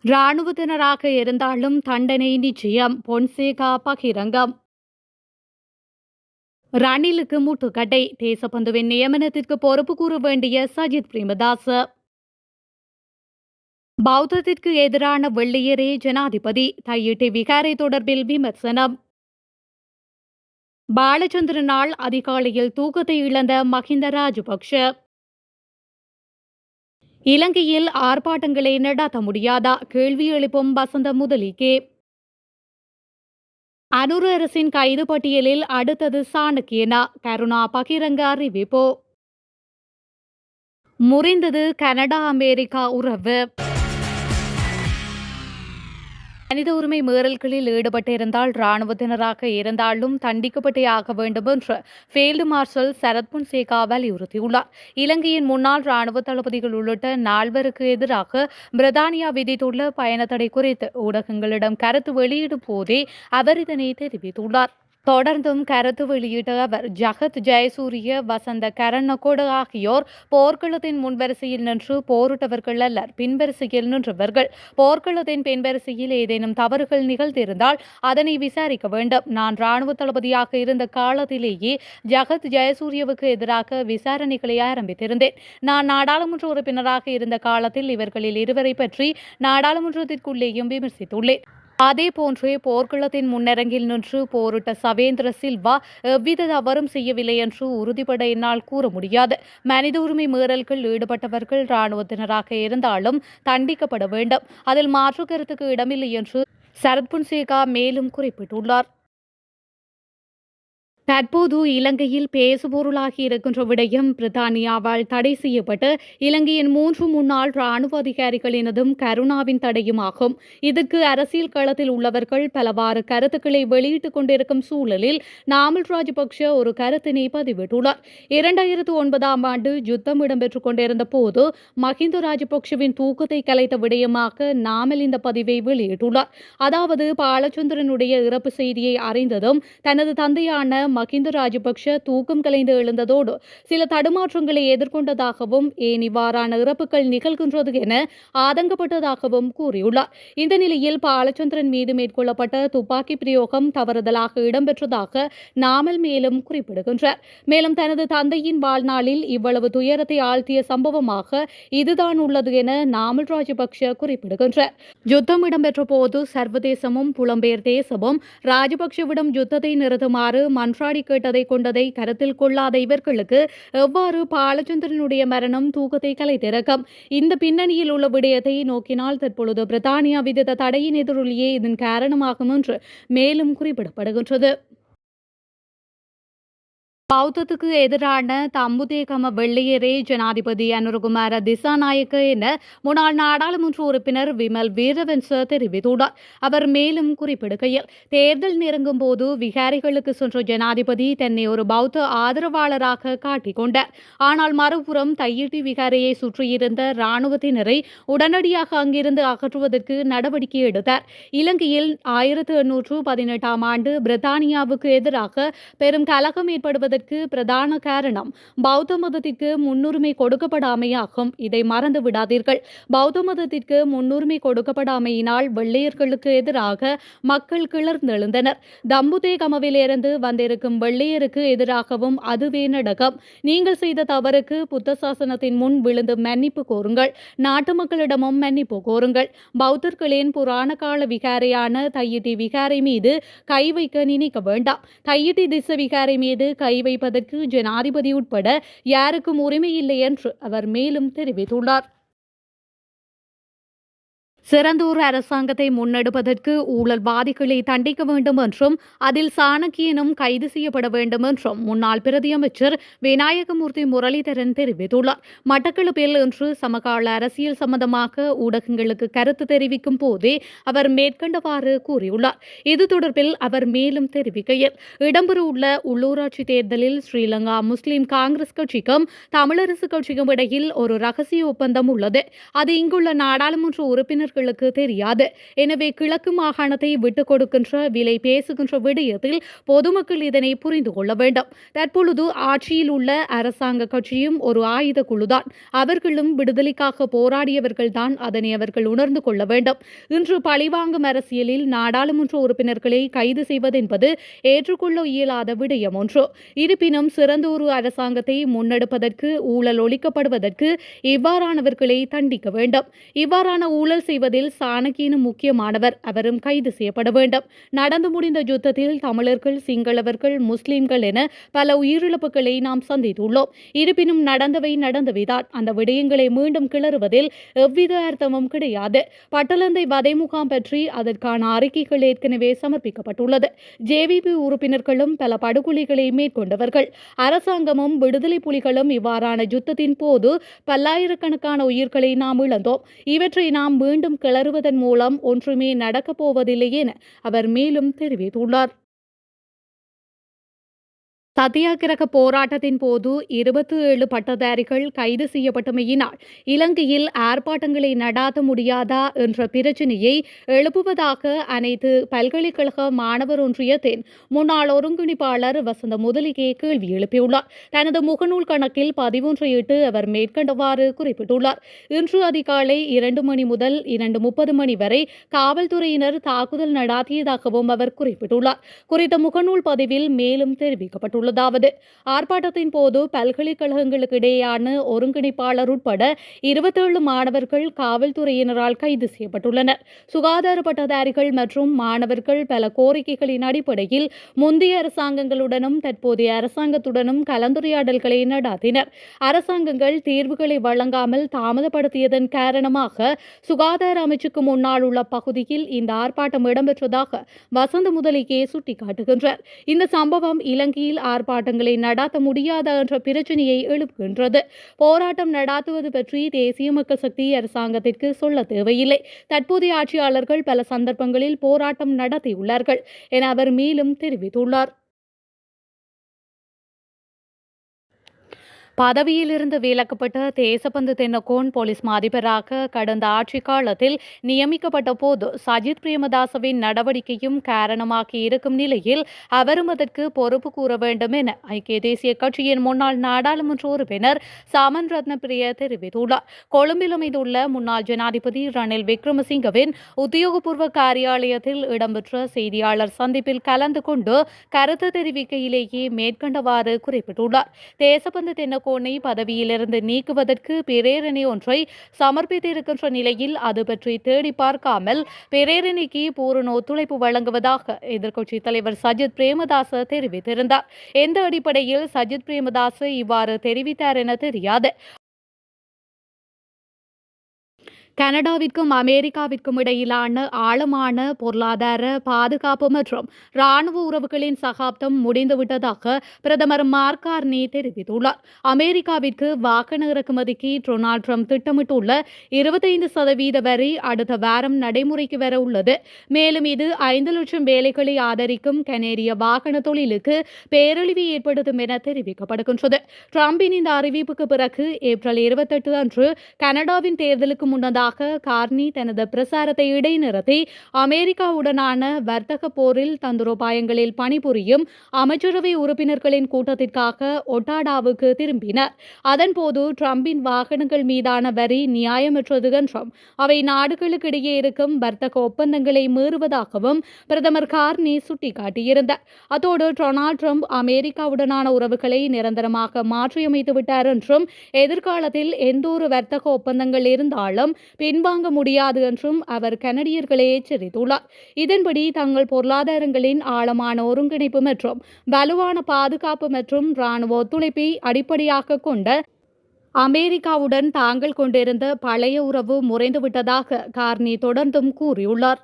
இராணுவத்தினராக இருந்தாலும் தண்டனை நிச்சயம். பொன்சேகா பகிரங்கம். ரணிலுக்கு முட்டுக்கட்டை. தேசபந்துவின் நியமனத்திற்கு பொறுப்பு கூற வேண்டிய சஜித் பிரேமதாச. பௌத்தத்திற்கு எதிரான வெள்ளையரே ஜனாதிபதி. தையிட்டி விகாரை தொடர்பில் விமர்சனம். பாலச்சந்திரனால் அதிகாலையில் தூக்கத்தை இழந்த மஹிந்த ராஜபக்ஷ. இலங்கையில் ஆர்ப்பாட்டங்களை நடாத்த முடியாதா? கேள்வி எழுப்பும் வசந்த முதலிகே. அனுர அரசின் கைது பட்டியலில் அடுத்தது சாணக்கியனா? கருணா பகிரங்க அறிவிப்பு. முறிந்தது கனடா அமெரிக்கா உறவு. மனித உரிமை மீறல்களில் ஈடுபட்டிருந்தால் இராணுவத்தினராக இருந்தாலும் தண்டிக்கப்பட்டே ஆக வேண்டும் என்று ஃபீல்டு மார்ஷல் சரத் பொன்சேகா வலியுறுத்தியுள்ளார். இலங்கையின் முன்னாள் இராணுவ தளபதிகள் உள்ளிட்ட 4 எதிராக பிரித்தானியா விதித்துள்ள பயண தடை குறித்து ஊடகங்களிடம் கருத்து வெளியிடும் போதே அவர் இதனை தெரிவித்துள்ளார். தொடர்ந்தும் கருத்து வெளியிட்ட அவர், ஜகத் ஜெயசூரிய, வசந்த கரணகொட ஆகியோர் போர்க்களத்தின் முன்வரிசையில் நின்று போரிட்டவர்கள் அல்லர், பின்வரிசையில் நின்றவர்கள். போர்க்களத்தின் பின்வரிசையில் ஏதேனும் தவறுகள் நிகழ்ந்திருந்தால் அதனை விசாரிக்க வேண்டும். நான் இராணுவ தளபதியாக இருந்த காலத்திலேயே ஜகத் ஜெயசூரியவுக்கு எதிராக விசாரணைகளை ஆரம்பித்திருந்தேன். நான் நாடாளுமன்ற உறுப்பினராக இருந்த காலத்தில் இவர்களில் இருவரை பற்றி நாடாளுமன்றத்திற்குள்ளேயும் விமர்சித்துள்ளேன். அதேபோன்றே போர்க்களத்தின் முன்னரங்கில் நின்று போரிட்ட சவேந்திர சில்வா எவ்வித தவறும் செய்யவில்லை என்று உறுதிபட என்னால் கூற முடியாது. மனித உரிமை மீறல்கள் ஈடுபட்டவர்கள் இராணுவத்தினராக இருந்தாலும் தண்டிக்கப்பட வேண்டும். அதில் மாற்று கருத்துக்கு இடமில்லை என்று சரத் பொன்சேகா மேலும் குறிப்பிட்டுள்ளார். தற்போது இலங்கையில் பேசுபொருளாகி இருக்கின்ற விடயம் பிரித்தானியாவால் தடை செய்யப்பட்டு இலங்கையின் 3 முன்னாள் ராணுவ அதிகாரிகளினதும் கருணாவின் தடையுமாகும். இதற்கு அரசியல் களத்தில் உள்ளவர்கள் பலவாறு கருத்துக்களை வெளியிட்டுக் கொண்டிருக்கும் சூழலில் நாமல் ராஜபக்ஷ ஒரு கருத்தினை பதிவிட்டுள்ளார். 2009 ஆண்டு யுத்தம் இடம்பெற்றுக் கொண்டிருந்த போது மஹிந்த ராஜபக்ஷவின் தூக்கத்தை கலைத்த விடயமாக நாமல் இந்த பதிவை வெளியிட்டுள்ளார். அதாவது, பாலச்சந்திரனுடைய இறப்பு செய்தியை அறிந்ததும் தனது தந்தையான மஹிந்த ராஜபக்ஷ தூக்கம் கலைந்து எழுந்ததோடு சில தடுமாற்றங்களை எதிர்கொண்டதாகவும் ஏன் இவ்வாறான இறப்புகள் நிகழ்கின்றது என ஆதங்கப்பட்டதாகவும் கூறியுள்ளார். இந்த நிலையில் பாலச்சந்திரன் மீது மேற்கொள்ளப்பட்ட துப்பாக்கி பிரயோகம் தவறுதலாக இடம்பெற்றதாக நாமல் மேலும் குறிப்பிடுகின்றார். மேலும் தனது தந்தையின் வாழ்நாளில் இவ்வளவு துயரத்தை ஆழ்த்திய சம்பவமாக இதுதான் உள்ளது என நாமல் ராஜபக்ஷ குறிப்பிடுகின்றார். யுத்தம் இடம்பெற்ற போது சர்வதேசமும் புலம்பெயர் தேசமும் ராஜபக்ஷவிடம் யுத்தத்தை நிறுத்துமாறு மன்றாடி கேட்டதை கொண்டதை கருத்தில் கொள்ளாத இவர்களுக்கு எவ்வாறு பாலச்சந்திரனுடைய மரணம் தூக்கத்தை கலைத்திருக்கும்? இந்த பின்னணியில் உள்ள விடயத்தை நோக்கினால் தற்பொழுது பிரித்தானியா விதித்த தடையின் எதிரொலியே இதன் காரணமாகும் என்று மேலும் குறிப்பிடப்படுகின்றது. பௌத்தத்துக்கு எதிரான தம்புதேகம வெள்ளையரே ஜனாதிபதி அனுரகுமார திசாநாயக்க என முன்னாள் நாடாளுமன்ற உறுப்பினர் விமல் வீரவன்ச தெரிவித்துள்ளார். அவர் மேலும் குறிப்பிடுகையில், தேர்தல் நெருங்கும் போது விகாரிகளுக்கு சென்ற ஜனாதிபதி தன்னை ஒரு பௌத்த ஆதரவாளராக காட்டிக்கொண்டார். ஆனால் மறுபுறம் தையிட்டி விகாரையை சுற்றியிருந்த இராணுவத்தினரை உடனடியாக அங்கிருந்து அகற்றுவதற்கு நடவடிக்கை எடுத்தார். இலங்கையில் 1818 ஆண்டு பிரித்தானியாவுக்கு எதிராக பெரும் கலகம் ஏற்படுவதற்கு பிரதான காரணம் பௌத்த மதத்திற்கு முன்னுரிமை கொடுக்கப்படாமையாகும். இதை மறந்து விடாதீர்கள். பௌத்த மதத்திற்கு முன்னுரிமை கொடுக்கப்படாமையினால் வெள்ளையர்களுக்கு எதிராக மக்கள் கிளர்ந்தெழுந்தனர். தம்புதேகமவிலிருந்து வந்திருக்கும் வெள்ளையருக்கு எதிராகவும் அதுவே நடக்கும். நீங்கள் செய்த தவறுக்கு புத்த சாசனத்தின் முன் விழுந்து மன்னிப்பு கோருங்கள். நாட்டு மக்களிடமும் மன்னிப்பு கோருங்கள். பௌத்தர்களின் புராண கால விகாரையான தையிட்டி விகாரை மீது கை வைக்க நினைக்க வேண்டாம். தையிட்டி திஸ்ஸ விகாரை மீது கை வைப்பதற்கு ஜனாதிபதி உட்பட யாருக்கும் உரிமை இல்லை என்று அவர் மேலும் தெரிவித்துள்ளார். சிறந்தோர் அரசாங்கத்தை முன்னெடுப்பதற்கு ஊழல்வாதிகளை தண்டிக்க வேண்டும் என்றும் அதில் சாணக்கியனும் கைது செய்யப்பட வேண்டும் என்றும் முன்னாள் பிரதியமைச்சர் விநாயகமூர்த்தி முரளிதரன் தெரிவித்துள்ளார். மட்டக்களப்பில் இன்று சமகால அரசியல் சம்பந்தமாக ஊடகங்களுக்கு கருத்து தெரிவிக்கும் போதே அவர் மேற்கண்டவாறு கூறியுள்ளார். இது தொடர்பில் அவர் மேலும் தெரிவிக்கையில், இடம்பெறவுள்ள உள்ளூராட்சி தேர்தலில் ஸ்ரீலங்கா முஸ்லிம் காங்கிரஸ் கட்சிக்கும் தமிழரசு கட்சிக்கும் இடையில் ஒரு ரகசிய ஒப்பந்தம் உள்ளது. அது இங்குள்ள நாடாளுமன்ற உறுப்பினர்கள் அவர்களுக்கு தெரியாது. எனவே கிழக்கு மாகாணத்தை விட்டுக் கொடுக்கின்ற விலை பேசுகின்ற விடயத்தில் பொதுமக்கள் இதனை புரிந்து கொள்ள வேண்டும். தற்பொழுது ஆட்சியில் உள்ள அரசாங்க கட்சியும் ஒரு ஆயுத குழுதான். அவர்களும் விடுதலைக்காக போராடியவர்கள்தான். அதனை அவர்கள் உணர்ந்து கொள்ள வேண்டும். இன்று பழிவாங்கும் அரசியலில் நாடாளுமன்ற உறுப்பினர்களை கைது செய்வதென்பது ஏற்றுக்கொள்ள இயலாத விடயம் ஒன்று. இருப்பினும் சிறந்த ஒரு அரசாங்கத்தை முன்னெடுப்பதற்கு ஊழல் ஒழிக்கப்படுவதற்கு இவ்வாறானவர்களை தண்டிக்க வேண்டும். இவ்வாறான ஊழல் செய்வதில் சாணக்கியனும் முக்கியமானவர். அவரும் கைது செய்யப்பட வேண்டும். நடந்து முடிந்த யுத்தத்தில் தமிழர்கள், சிங்களவர்கள், முஸ்லிம்கள் என பல உயிரிழப்புகளை நாம் சந்தித்துள்ளோம். இருப்பினும் நடந்தவைதான். அந்த விடயங்களை மீண்டும் கிளறுவதில் எவ்வித அர்த்தமும் கிடையாது. பட்டளந்தை வதை முகாம் பற்றி அதற்கான அறிக்கைகள் ஏற்கனவே சமர்ப்பிக்கப்பட்டுள்ளது. ஜேவிபி உறுப்பினர்களும் பல படுகொலைகளை மேற்கொண்டவர்கள். அரசாங்கமும் விடுதலை புலிகளும் இவ்வாறான யுத்தத்தின் போது பல்லாயிரக்கணக்கான உயிர்களை நாம் இழந்தோம். இவற்றை நாம் மீண்டும் கிளறுவதன் மூலம் ஒன்றுமே நடக்கப் போவதில்லை என அவர் மேலும் தெரிவித்துள்ளார். சத்தியாகிரக போராட்டத்தின் போது 27 பட்டதாரிகள் கைது செய்யப்பட்டமையினால் இலங்கையில் ஆர்ப்பாட்டங்களை நடாத்த முடியாதா என்ற பிரச்சினையை எழுப்புவதாக அனைத்து பல்கலைக்கழக மாணவர் ஒன்றியத்தின் முன்னாள் ஒருங்கிணைப்பாளர் வசந்த முதலிகே கேள்வி எழுப்பியுள்ளார். தனது முகநூல் கணக்கில் பதிவொன்றையிட்டு அவர் மேற்கண்டவாறு குறிப்பிட்டுள்ளார். இன்று அதிகாலை 2 மணி முதல் 2:30 மணி வரை காவல்துறையினர் தாக்குதல் நடாத்தியதாகவும் அவர் குறிப்பிட்டுள்ளார். குறித்த முகநூல் பதிவில் மேலும் தெரிவிக்கப்பட்டுள்ளது. ஆர்ப்பாட்டத்தின் போது பல்கலைக்கழகங்களுக்கு இடையேயான ஒருங்கிணைப்பாளர் உட்பட 27 மாணவர்கள் காவல்துறையினரால் கைது செய்யப்பட்டுள்ளனர். சுகாதார பட்டதாரிகள் மற்றும் மாணவர்கள் பல கோரிக்கைகளின் அடிப்படையில் முந்தைய அரசாங்கங்களுடனும் தற்போதைய அரசாங்கத்துடனும் கலந்துரையாடல்களை நடாத்தினர். அரசாங்கங்கள் தீர்வுகளை வழங்காமல் தாமதப்படுத்தியதன் காரணமாக சுகாதார அமைச்சுக்கு முன்னால் உள்ள பகுதியில் இந்த ஆர்ப்பாட்டம் இடம்பெற்றதாக வசந்த முதலிகே சுட்டிக்காட்டுகின்றார். இந்த சம்பவம் இலங்கையில் ஆர்ப்பாட்டங்களை நடாத்த முடியாத என்ற பிரச்சனையை எழுப்புகின்றது. போராட்டம் நடாத்துவது பற்றி தேசிய மக்கள் சக்தி அரசாங்கத்திற்கு சொல்ல தேவையில்லை. தற்போதைய ஆட்சியாளர்கள் பல சந்தர்ப்பங்களில் போராட்டம் நடத்தியுள்ளார்கள் என அவர் மேலும் தெரிவித்துள்ளார். பதவியிலிருந்து விலக்கப்பட்ட தேசபந்து தென்னகோன் போலீஸ் மாதிபராக கடந்த ஆட்சி காலத்தில் நியமிக்கப்பட்ட போது சஜித் பிரேமதாசவின் நடவடிக்கையும் காரணமாகி இருக்கும் நிலையில் அவரும் அதற்கு பொறுப்பு கூற வேண்டும் என ஐக்கிய தேசிய கட்சியின் முன்னாள் நாடாளுமன்ற உறுப்பினர் சாமன் ரத்னபிரிய தெரிவித்துள்ளார். கொழும்பில் அமைந்துள்ள முன்னாள் ஜனாதிபதி ரணில் விக்ரமசிங்கவின் உத்தியோகபூர்வ காரியாலயத்தில் இடம்பெற்ற செய்தியாளர் சந்திப்பில் கலந்து கொண்டு கருத்து தெரிவிக்கையிலேயே மேற்கண்டவாறு குறிப்பிட்டுள்ளார். தேசபந்து தென்னகோன் பதவியிலிருந்து நீக்குவதற்கு பிரேரணை ஒன்றை சமர்ப்பித்திருக்கின்ற நிலையில் அது பற்றி தேடி பார்க்காமல் பிரேரணைக்கு பூரண ஒத்துழைப்பு வழங்குவதாக எதிர்க்கட்சித் தலைவர் சஜித் பிரேமதாச தெரிவித்திருந்தார். எந்த அடிப்படையில் சஜித் பிரேமதாச இவ்வாறு தெரிவித்தார் என தெரியாது. கனடாவிற்கும் அமெரிக்காவிற்கும் இடையிலான ஆழமான பொருளாதார பாதுகாப்பு மற்றும் இராணுவ உறவுகளின் சகாப்தம் முடிந்துவிட்டதாக பிரதமர் மார்க் கார்னி தெரிவித்துள்ளார். அமெரிக்காவிற்கு வாகன இறக்குமதிக்கு டொனால்ட் ட்ரம்ப் திட்டமிட்டுள்ள 25% வரி அடுத்த வாரம் நடைமுறைக்கு வர உள்ளது. மேலும் இது 5 லட்சம் வேலைகளை ஆதரிக்கும் கனேடிய வாகன தொழிலுக்கு பேரழிவை ஏற்படுத்தும் என தெரிவிக்கப்படுகின்றது. ட்ரம்பின் இந்த அறிவிப்புக்கு பிறகு ஏப்ரல் 28 அன்று கனடாவின் தேர்தலுக்கு முன்னதாக கார்னி தனது பிரசாரத்தை இடைநிறுத்தி அமெரிக்காவுடனான வர்த்தக போரில் தந்திரோபாயங்களில் பணிபுரியும் அமைச்சரவை உறுப்பினர்களின் கூட்டத்திற்காக ஒட்டாடாவுக்கு திரும்பினார். அதன்போது ட்ரம்பின் வாகனங்கள் மீதான வரி நியாயமற்றது என்றும் அவை நாடுகளுக்கிடையே இருக்கும் வர்த்தக ஒப்பந்தங்களை மீறுவதாகவும் பிரதமர் கார்னி சுட்டிக்காட்டியிருந்தார். அத்தோடு டொனால்ட் ட்ரம்ப் அமெரிக்காவுடனான உறவுகளை நிரந்தரமாக மாற்றியமைத்து விட்டார் என்றும் எதிர்காலத்தில் எந்தொரு வர்த்தக ஒப்பந்தங்கள் இருந்தாலும் பின்வாங்க முடியாது என்றும் அவர் கனடியர்களை எச்சரித்துள்ளார். இதன்படி தங்கள் பொருளாதாரங்களின் ஆழமான ஒருங்கிணைப்பு மற்றும் வலுவான பாதுகாப்பு மற்றும் இராணுவ ஒத்துழைப்பை அடிப்படையாக கொண்ட அமெரிக்காவுடன் தாங்கள் கொண்டிருந்த பழைய உறவு முறிந்துவிட்டதாக கார்னி தொடர்ந்தும் கூறியுள்ளார்.